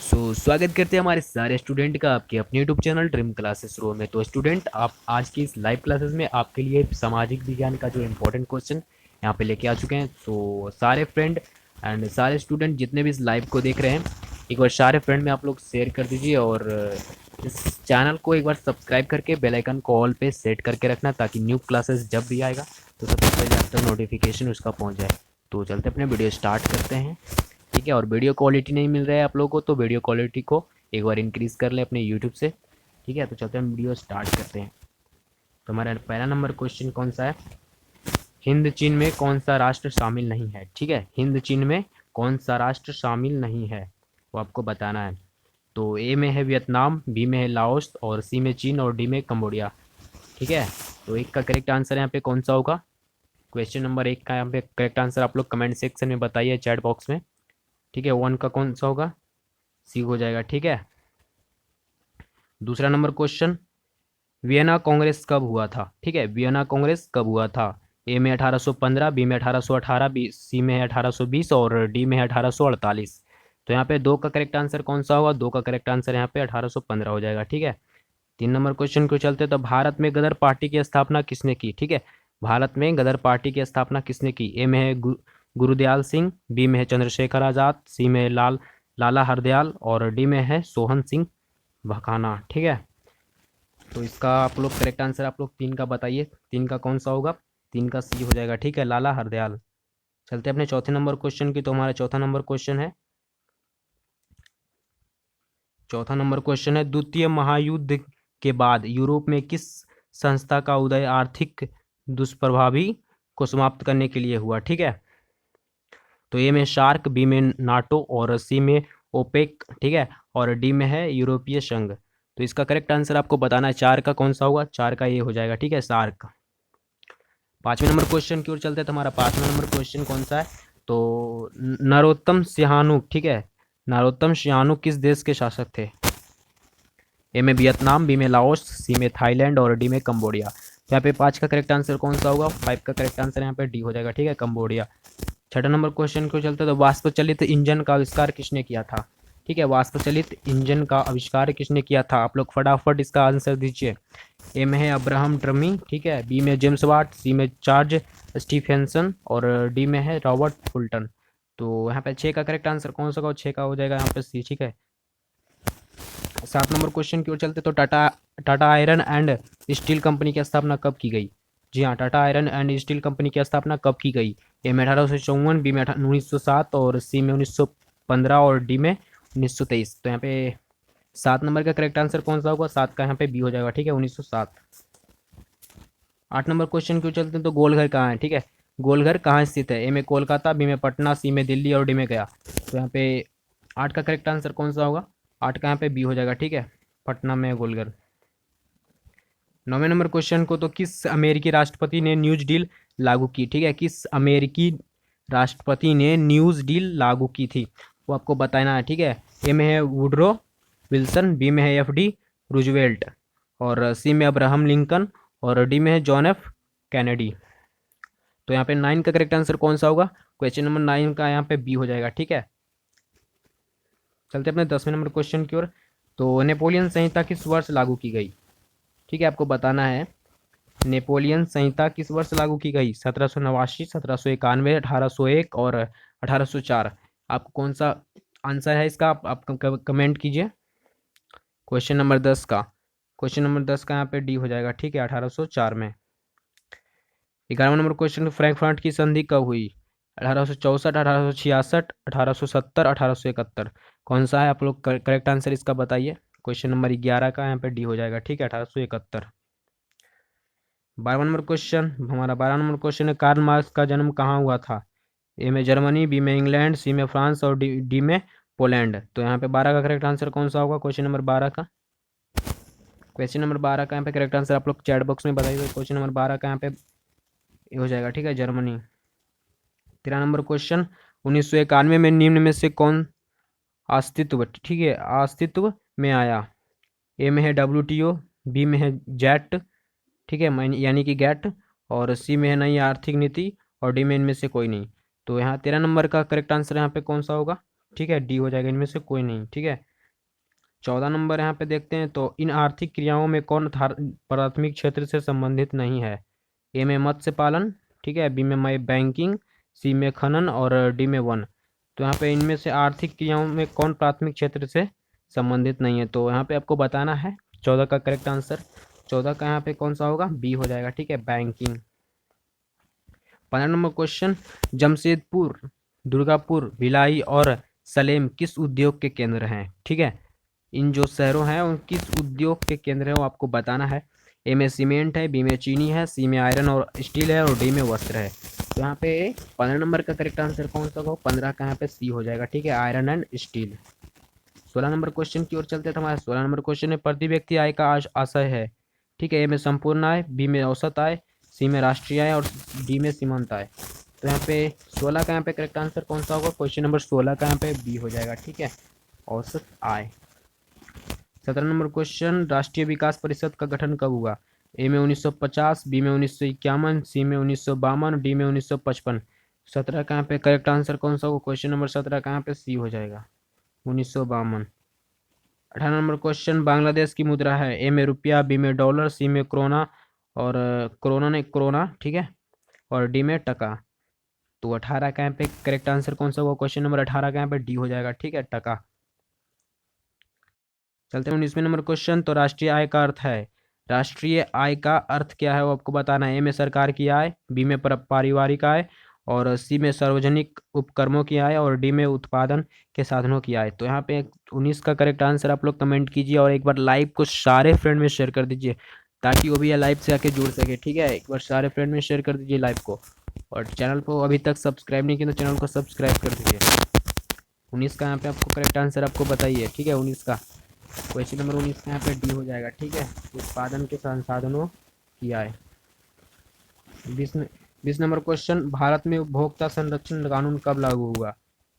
स्वागत करते हैं हमारे सारे स्टूडेंट का आपके अपने यूट्यूब चैनल ड्रीम क्लासेस रो में। तो स्टूडेंट, आप आज की इस लाइव क्लासेस में आपके लिए सामाजिक विज्ञान का जो इम्पोर्टेंट क्वेश्चन यहाँ पे लेके आ चुके हैं। तो सारे फ्रेंड एंड सारे स्टूडेंट जितने भी इस लाइव को देख रहे हैं, एक बार सारे फ्रेंड में आप लोग शेयर कर दीजिए और इस चैनल को एक बार सब्सक्राइब करके बेल आइकन को ऑल पे सेट करके रखना, ताकि न्यू क्लासेस जब भी आएगा तो सबसे पहले आप तक नोटिफिकेशन उसका पहुँच जाए। तो चलते अपने वीडियो स्टार्ट करते हैं। ठीक है, और वीडियो क्वालिटी नहीं मिल रहा है आप लोगों को तो वीडियो क्वालिटी को एक बार इंक्रीज़ कर लें अपने यूट्यूब से। ठीक है, तो चलते हैं वीडियो स्टार्ट करते हैं। तो हमारा पहला नंबर क्वेश्चन कौन सा है? हिंद चीन में कौन सा राष्ट्र शामिल नहीं है? ठीक है, हिंद चीन में कौन सा राष्ट्र शामिल नहीं है वो आपको बताना है। तो ए में है वियतनाम, बी में है लाओस, और सी में चीन, और डी में कंबोडिया। ठीक है, तो एक का करेक्ट आंसर यहाँ पे कौन सा होगा? क्वेश्चन नंबर एक का यहाँ पे करेक्ट आंसर आप लोग कमेंट सेक्शन में बताइए, चैट बॉक्स में। ठीक है, वन का कौन सा होगा? सी हो जाएगा। ठीक है, दूसरा नंबर क्वेश्चन, वियना कांग्रेस कब हुआ था? ठीक है, वियना कांग्रेस कब हुआ था? ए में 1815, बी में 1818, बी सी में है 1820, और डी में है 1848। तो यहाँ पे दो का करेक्ट आंसर कौन सा होगा? दो का करेक्ट आंसर यहाँ पे 1815 हो जाएगा। ठीक है, तीन नंबर क्वेश्चन को चलते, तो भारत में गदर पार्टी की स्थापना किसने की? ठीक है, भारत में गदर पार्टी की स्थापना किसने की? ए में है गुरुदयाल सिंह, बी में है चंद्रशेखर आजाद, सी में है लाला हरदयाल, और डी में है सोहन सिंह भकाना। ठीक है, तो इसका आप लोग करेक्ट आंसर आप लोग तीन का बताइए, तीन का कौन सा होगा? तीन का सी हो जाएगा। ठीक है, लाला हरदयाल। चलते हैं अपने चौथे नंबर क्वेश्चन की। तो हमारा चौथा नंबर क्वेश्चन है, द्वितीय महायुद्ध के बाद यूरोप में किस संस्था का उदय आर्थिक दुष्प्रभावी को समाप्त करने के लिए हुआ? ठीक है, तो ए में शार्क, बी में नाटो, और सी में ओपेक। ठीक है, और डी में है यूरोपीय संघ। तो इसका करेक्ट आंसर आपको बताना है, चार का कौन सा होगा? चार का ये हो जाएगा। ठीक है, सार्क। पांचवें नंबर क्वेश्चन की ओर चलते हैं। तो हमारा पांचवें नंबर क्वेश्चन कौन सा है? तो नरोत्तम सिहानुक। ठीक है, नरोत्तम सिहानुक किस देश के शासक थे? ए में वियतनाम, बी में लाओस, सी में थाईलैंड, और डी में कंबोडिया। तो यहाँ पे पाँच का करेक्ट आंसर कौन सा होगा? फाइव का करेक्ट आंसर यहाँ पे डी हो जाएगा। ठीक है, कंबोडिया। छठा नंबर क्वेश्चन को चलते, तो वाष्प चलित इंजन का आविष्कार किसने किया था? ठीक है, वाष्प चलित इंजन का आविष्कार किसने किया था? आप लोग फटाफट इसका आंसर दीजिए। ए में है अब्राहम ट्रमी। ठीक है, बी में जेम्स वाट, सी में चार्ज स्टीफेंसन, और डी में है रॉबर्ट फुल्टन। तो यहाँ पे छः का करेक्ट आंसर कौन सा होगा? छः का हो जाएगा यहाँ पे सी। ठीक है, सात नंबर क्वेश्चन की ओर चलते, तो Tata Tata iron and steel company की स्थापना कब की गई? जी हाँ, Tata iron and steel company की स्थापना कब की गई? ए में 1854, बी में 1907, और सी में 1915, और डी में 1923। तो यहाँ पे सात नंबर का करेक्ट आंसर कौन सा होगा? सात का यहाँ पे बी हो जाएगा। ठीक है, 1907। आठ नंबर क्वेश्चन की ओर चलते हैं, तो गोलघर कहाँ है? ठीक है, गोलघर कहाँ स्थित है? ए में कोलकाता, बी में पटना, सी में दिल्ली, और डी में गया। तो यहाँ पे आठ का करेक्ट आंसर कौन सा होगा? आठ का यहाँ पे बी हो जाएगा। ठीक है, पटना में गोलघर। नौवें नंबर क्वेश्चन को, तो किस अमेरिकी राष्ट्रपति ने न्यूज डील लागू की? ठीक है, किस अमेरिकी राष्ट्रपति ने न्यूज डील लागू की थी वो आपको बताना है। ठीक है, ए में है वुडरो विल्सन, बी में है एफ डी रूजवेल्ट, और सी में अब्राहम लिंकन, और डी में है जॉन एफ कैनेडी। तो यहाँ पे नाइन का करेक्ट आंसर कौन सा होगा? क्वेश्चन नंबर नाइन का यहाँ पे बी हो जाएगा। ठीक है, चलते अपने 10वें नंबर क्वेश्चन की ओर। तो नेपोलियन संहिता किस वर्ष लागू की गई? ठीक है, आपको बताना है नेपोलियन संहिता किस वर्ष लागू की गई? 1789, 1791, 1801, और 1804। आपको कौन सा आंसर है इसका? आप कमेंट कीजिए। क्वेश्चन नंबर 10 का, यहाँ पे डी हो जाएगा। ठीक है, 1804 में। 11वां नंबर क्वेश्चन, फ्रैंकफर्ट की संधि कब हुई? 1864, 1866, 1870, 1871। कौन सा है? आप लोग करेक्ट आंसर इसका बताइए। क्वेश्चन नंबर 11 का यहाँ पे डी हो जाएगा। ठीक है, 1871। 12वां नंबर क्वेश्चन है, कार्ल मार्क्स का जन्म कहाँ हुआ था? ए में जर्मनी, बी में इंग्लैंड, सी में फ्रांस, और डी में पोलैंड। तो यहाँ पे 12 का करेक्ट आंसर कौन सा होगा? क्वेश्चन नंबर 12 का, यहाँ पे करेक्ट आंसर आप लोग चैट बॉक्स में बताइए। क्वेश्चन नंबर 12 का यहाँ पे हो जाएगा। ठीक है, जर्मनी। 13 नंबर क्वेश्चन, 1991 में निम्न में से कौन अस्तित्व में आया? ए में है WTO, बी में है जैट, ठीक है, यानी कि गैट, और सी में है नई आर्थिक नीति, और डी में इनमें से कोई नहीं। तो यहाँ 13 नंबर का करेक्ट आंसर यहाँ पे कौन सा होगा? ठीक है, डी हो जाएगा, इनमें से कोई नहीं। ठीक है, 14 नंबर यहाँ पे देखते हैं, तो इन आर्थिक क्रियाओं में कौन प्राथमिक क्षेत्र से संबंधित नहीं है? ए में मत्स्य पालन, ठीक है, बी में बैंकिंग, सी में खनन और डी में वन। तो यहाँ पे इनमें से आर्थिक क्रियाओं में कौन प्राथमिक क्षेत्र से संबंधित नहीं है? तो यहाँ पे आपको बताना है 14 का करेक्ट आंसर। 14 का यहाँ पे कौन सा होगा? बी हो जाएगा, ठीक है, banking. 15 number question, Jamshedpur, Durgapur, Bhilai और सलेम किस उद्योग के केंद्र हैं? ठीक है, इन जो शहरों हैं उन किस उद्योग के केंद्र हैं वो आपको बताना है। ए में सीमेंट है, बी में चीनी है, सी में आयरन और स्टील है और डी में वस्त्र है। तो यहाँ पे 15 नंबर का करेक्ट आंसर कौन सा होगा? 15 का यहाँ पे सी हो जाएगा, ठीक है, iron and steel. 16 number question की ओर चलते थे। हमारा 16 नंबर क्वेश्चन में प्रति व्यक्ति आय का आशय है, ठीक है, ए में संपूर्ण आय, बी में औसत आय, सी में राष्ट्रीय आय और डी में सीमांत आय। तो यहाँ पे 16 का यहाँ पे करेक्ट आंसर कौन सा होगा? क्वेश्चन नंबर 16 का यहाँ पे बी हो जाएगा, ठीक है, औसत आय। 17 नंबर क्वेश्चन, राष्ट्रीय विकास परिषद का गठन कब हुआ? ए में 1950, बी में 1951, सी में 1952, डी में 1955। 17 का यहाँ पे करेक्ट आंसर कौन सा होगा? क्वेश्चन नंबर 17 का यहाँ पे सी हो जाएगा, 1952। 18 नंबर क्वेश्चन, बांग्लादेश की मुद्रा है, ए में रुपया, बी में डॉलर, सी में क्रोना और क्रोना, ठीक है, और डी में टका। तो 18 का यहाँ पे करेक्ट आंसर कौन सा होगा? क्वेश्चन नंबर 18 का यहाँ पे डी हो जाएगा, ठीक है, टका। चलते हैं 19वें नंबर क्वेश्चन, तो राष्ट्रीय आय का अर्थ है, राष्ट्रीय आय का अर्थ क्या है वो आपको बताना है। ए में सरकार की आय, बी में पारिवारिक आय और सी में सार्वजनिक उपक्रमों की आय और डी में उत्पादन के साधनों की आय। तो यहाँ पे 19 का करेक्ट आंसर आप लोग कमेंट कीजिए और एक बार लाइव को सारे फ्रेंड में शेयर कर दीजिए ताकि वो भी लाइव से आके जुड़ सके, ठीक है, एक बार सारे फ्रेंड में शेयर कर दीजिए लाइव को। और चैनल को अभी तक सब्सक्राइब नहीं किया तो चैनल को सब्सक्राइब कर दीजिए। 19 का यहाँ पे आपको करेक्ट आंसर आपको बताइए, ठीक है, 19 का क्वेश्चन नंबर 19 का यहाँ पे डी हो जाएगा, ठीक है, उत्पादन के संसाधनों की आय। 20 नंबर क्वेश्चन, भारत में उपभोक्ता संरक्षण कानून कब लागू हुआ?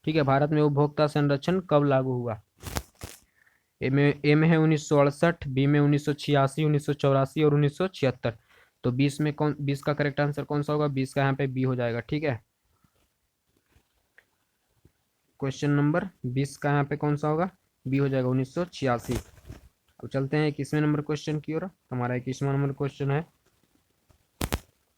ठीक है, भारत में उपभोक्ता संरक्षण कब लागू हुआ? ए में है 1968, बी में 1986, 1984 और 1976। तो 20 का करेक्ट आंसर कौन सा होगा? 20 का यहाँ पे बी हो जाएगा, ठीक है, क्वेश्चन नंबर 20 का यहाँ पे कौन सा होगा? बी हो जाएगा, 1986। अब चलते हैं 21वें नंबर क्वेश्चन की ओर। हमारा 21वां नंबर क्वेश्चन है,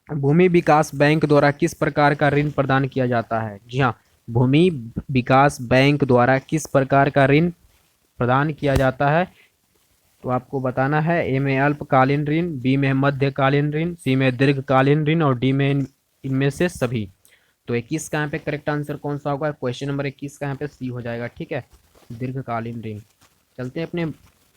भूमि विकास बैंक द्वारा किस प्रकार का ऋण प्रदान किया जाता है? जी हाँ, भूमि विकास बैंक द्वारा किस प्रकार का ऋण प्रदान किया जाता है? तो आपको बताना है। ए में अल्पकालीन ऋण, बी में मध्यकालीन ऋण, सी में दीर्घकालीन ऋण और डी में इनमें से सभी। तो 21 का यहाँ पे करेक्ट आंसर कौन सा होगा? क्वेश्चन नंबर 21 का यहाँ पे सी हो जाएगा, ठीक है, दीर्घकालीन ऋण। चलते हैं अपने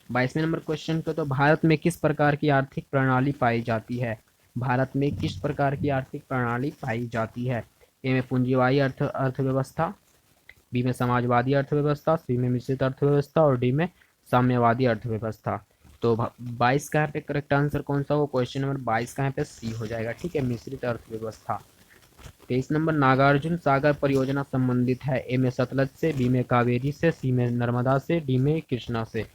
22वें नंबर क्वेश्चन पे। तो भारत में किस प्रकार की आर्थिक प्रणाली पाई जाती है? भारत में किस प्रकार की आर्थिक प्रणाली पाई जाती है? ए में पूंजीवादी अर्थव्यवस्था, बी में समाजवादी अर्थव्यवस्था, सी में मिश्रित अर्थव्यवस्था और डी में साम्यवादी अर्थव्यवस्था। तो 22 का यहाँ पे करेक्ट आंसर कौन सा हो? क्वेश्चन नंबर 22 का यहाँ पे सी हो जाएगा, ठीक है, मिश्रित अर्थव्यवस्था। 23 नंबर, नागार्जुन सागर परियोजना संबंधित है, ए में सतलज से, बी में कावेरी से, सी में नर्मदा से, डी में कृष्णा से।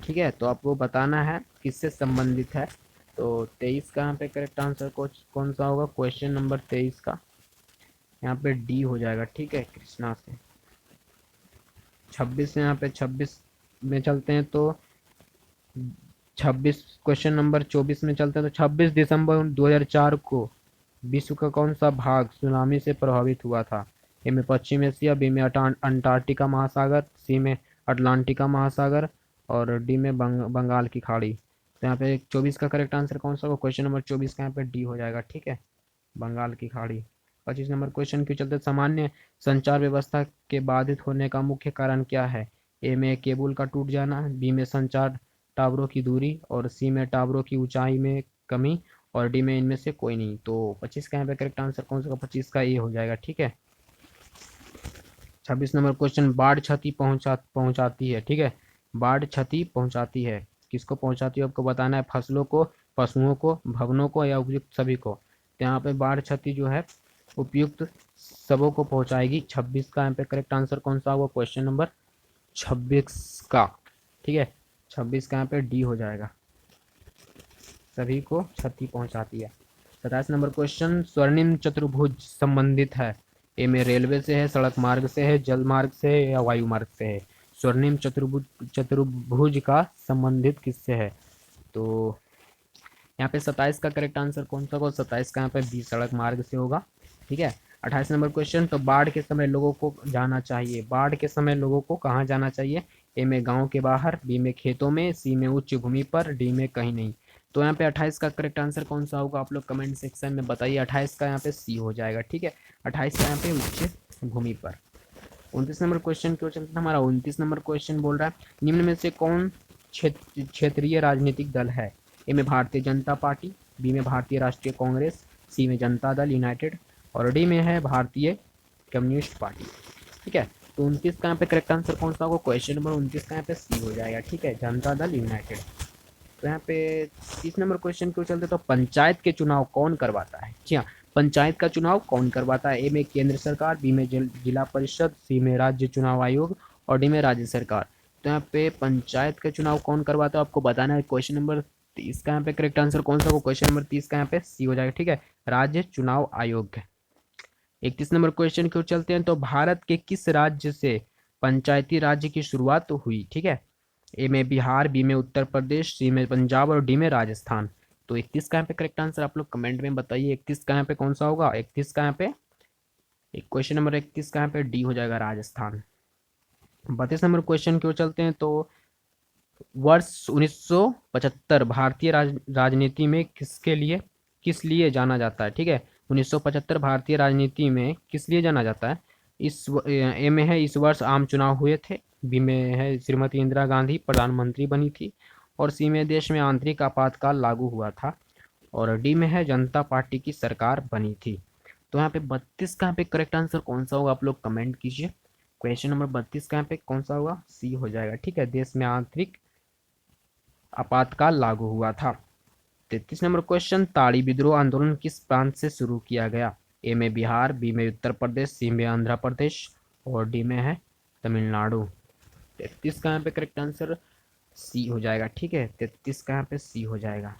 ठीक है, तो आपको बताना है किससे संबंधित है। तो 23 का यहाँ पे करेक्ट आंसर कौन सा होगा? क्वेश्चन नंबर 23 का यहाँ पे डी हो जाएगा, ठीक है, कृष्णा से। 26 से यहाँ पे 26 में चलते हैं तो 26 क्वेश्चन नंबर 24 में चलते हैं तो 26 दिसंबर 2004 को विश्व का कौन सा भाग सुनामी से प्रभावित हुआ था? ए में पश्चिम एशिया, बी में अंटार्कटिका महासागर, सी में अटलांटिका महासागर और डी में बंगाल की खाड़ी। तो यहाँ पे 24 का करेक्ट आंसर कौन सा होगा? क्वेश्चन नंबर 24 का यहाँ पे डी हो जाएगा, ठीक है, बंगाल की खाड़ी। 25 नंबर क्वेश्चन के चलते, सामान्य संचार व्यवस्था के बाधित होने का मुख्य कारण क्या है? ए में केबल का टूट जाना, बी में संचार टावरों की दूरी और सी में टावरों की ऊंचाई में कमी और डी में इनमें से कोई नहीं। तो 25 का यहाँ पे करेक्ट आंसर कौन सा होगा? 25 का ए हो जाएगा, ठीक है। 26 नंबर क्वेश्चन, बाढ़ क्षति पहुंचाती है, ठीक है, बाढ़ क्षति पहुंचाती है, किसको पहुंचाती है आपको बताना है। फसलों को, पशुओं को, भवनों को या उपयुक्त सभी को। तो यहाँ पे बाढ़ क्षति जो है उपयुक्त सबों को पहुंचाएगी। 26 का यहाँ पे करेक्ट आंसर कौन सा होगा? क्वेश्चन नंबर 26 का, ठीक है, 26 का यहाँ पे डी हो जाएगा, सभी को क्षति पहुंचाती है। 27 नंबर क्वेश्चन, स्वर्णिम चतुर्भुज संबंधित है, ए में रेलवे से है, सड़क मार्ग से है, जल मार्ग से है या वायु मार्ग से है। स्वर्णिम चतुर्भुज का संबंधित किससे है? तो यहाँ पे 27 का करेक्ट आंसर कौन सा होगा? 27 का यहाँ पे बी सड़क मार्ग से होगा। ठीक है। 28 नंबर क्वेश्चन, तो बाढ़ के समय लोगों को जाना चाहिए, बाढ़ के समय लोगों को कहाँ जाना चाहिए? ए में गांव के बाहर, बी में खेतों में, सी में उच्च भूमि पर, डी में कहीं नहीं। तो यहाँ पे 28 का करेक्ट आंसर कौन सा होगा? आप लोग कमेंट सेक्शन में बताइए। 28 का यहाँ पे सी हो जाएगा। ठीक है, 28 का यहाँ पे उच्च भूमि पर। 29 नंबर क्वेश्चन क्यों चलता है हमारा? 29 नंबर क्वेश्चन बोल रहा है निम्न में से कौन क्षेत्रीय राजनीतिक दल है? ए में भारतीय जनता पार्टी, बी में भारतीय राष्ट्रीय कांग्रेस, सी में जनता दल यूनाइटेड और डी में है भारतीय कम्युनिस्ट पार्टी। ठीक है, तो 29 का यहाँ पे करेक्ट आंसर कौन सा होगा? क्वेश्चन नंबर 29 का यहाँ पे सी हो जाएगा। ठीक है, जनता दल यूनाइटेड। तो यहाँ पे 30 नंबर क्वेश्चन क्यों चलते? तो पंचायत के चुनाव कौन करवाता है? जी हाँ, पंचायत का चुनाव कौन करवाता है? ए में केंद्र सरकार, बी में जिला परिषद, सी में राज्य चुनाव आयोग और डी में राज्य सरकार। तो यहाँ पे पंचायत का चुनाव कौन करवाता है आपको बताना है। क्वेश्चन नंबर 30 का यहाँ पे करेक्ट आंसर कौन सा होगा? क्वेश्चन नंबर 30 का यहाँ पे सी हो जाएगा। ठीक है, राज्य चुनाव आयोग। 31 नंबर क्वेश्चन क्यों चलते हैं? तो भारत के किस राज्य से पंचायती राज्य की शुरुआत हुई? ठीक है, ए में बिहार, बी में उत्तर प्रदेश, सी में पंजाब और डी में राजस्थान। तो 31 का यहाँ पे करेक्ट आंसर आप लोग कमेंट में बताइए। 31 का यहाँ पे कौन सा होगा? 31 का यहाँ पे क्वेश्चन नंबर 31 का यहाँ पे डी हो जाएगा, राजस्थान। 32 नंबर क्वेश्चन क्यों चलते हैं? तो वर्ष 1975 भारतीय राजनीति में किस लिए जाना जाता है? ठीक है, 1975 भारतीय राजनीति में किस लिए जाना जाता है? ए में है इस वर्ष आम चुनाव हुए थे, बी में है श्रीमती इंदिरा गांधी प्रधानमंत्री बनी थी और सी में देश में आंतरिक आपातकाल लागू हुआ था और डी में है जनता पार्टी की सरकार बनी थी। तो यहाँ पे 32 का यहाँ पे करेक्ट आंसर कौन सा होगा? आप लोग कमेंट कीजिए। क्वेश्चन नंबर 32 का यहाँ पे कौन सा होगा? सी हो जाएगा। ठीक है, देश में आंतरिक आपातकाल लागू हुआ था। 33 नंबर क्वेश्चन, ताड़ी विद्रोह आंदोलन किस प्रांत से शुरू किया गया? ए में बिहार, बी में उत्तर प्रदेश, सी में आंध्र प्रदेश और डी में है तमिलनाडु। 33 का यहाँ पे करेक्ट आंसर सी हो जाएगा। ठीक है, 33 का यहाँ पे सी हो जाएगा।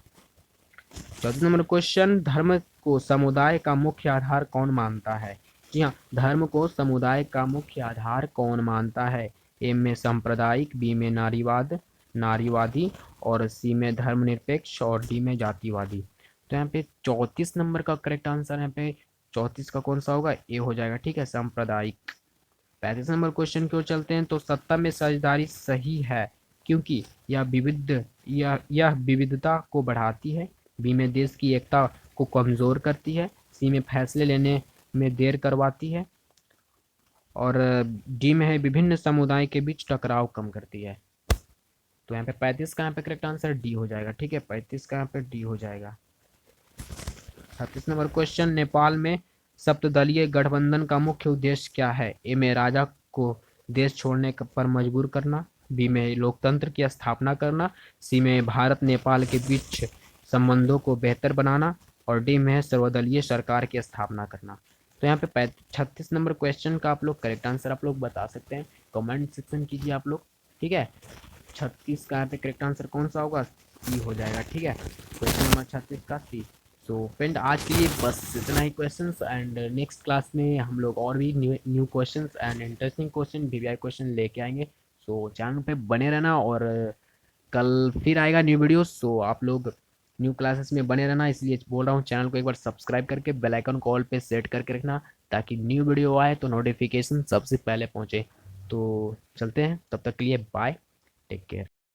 34 नंबर क्वेश्चन, धर्म को समुदाय का मुख्य आधार कौन मानता है? जी हाँ, धर्म को समुदाय का मुख्य आधार कौन मानता है? ए में सांप्रदायिक, बी में नारीवादी और सी में धर्मनिरपेक्ष और डी में जातिवादी। तो यहाँ पे 34 नंबर का करेक्ट आंसर यहाँ पे 34 का कौन सा होगा? ए हो जाएगा। ठीक है, सांप्रदायिक। 35 नंबर क्वेश्चन क्यों चलते हैं? तो सत्ता में साझेदारी सही है क्योंकि यह विविधता को बढ़ाती है, बी में देश की एकता को कमजोर करती है, सी में फैसले लेने में देर करवाती है और डी में है विभिन्न समुदाय के बीच टकराव कम करती है। तो यहाँ पे 35 का यहाँ पे करेक्ट आंसर डी हो जाएगा। ठीक है, 35 का यहाँ पे डी हो जाएगा। 36 नंबर क्वेश्चन, नेपाल में सप्तदलीय गठबंधन का मुख्य उद्देश्य क्या है? ए में राजा को देश छोड़ने पर मजबूर करना, बी में लोकतंत्र की स्थापना करना, सी में भारत नेपाल के बीच संबंधों को बेहतर बनाना और डी में सर्वदलीय सरकार की स्थापना करना। तो यहाँ पे 36 नंबर क्वेश्चन का आप लोग करेक्ट आंसर आप लोग बता सकते हैं, कमेंट सेक्शन कीजिए आप लोग। ठीक है, 36 का यहाँ पे करेक्ट आंसर कौन सा होगा? सी हो जाएगा। ठीक है, क्वेश्चन नंबर 36 का सी। सो फ्रेंड, आज के लिए बस इतना ही क्वेश्चंस एंड नेक्स्ट क्लास में हम लोग और भी new questions and interesting question VVI question लेके आएंगे। सो चैनल पे बने रहना और कल फिर आएगा न्यू वीडियो। सो आप लोग न्यू क्लासेस में बने रहना, इसलिए बोल रहा हूँ चैनल को एक बार सब्सक्राइब करके बेल आइकन कॉल पे सेट करके रखना ताकि न्यू वीडियो आए तो नोटिफिकेशन सबसे पहले पहुँचे। तो चलते हैं, तब तक के लिए बाय, टेक केयर।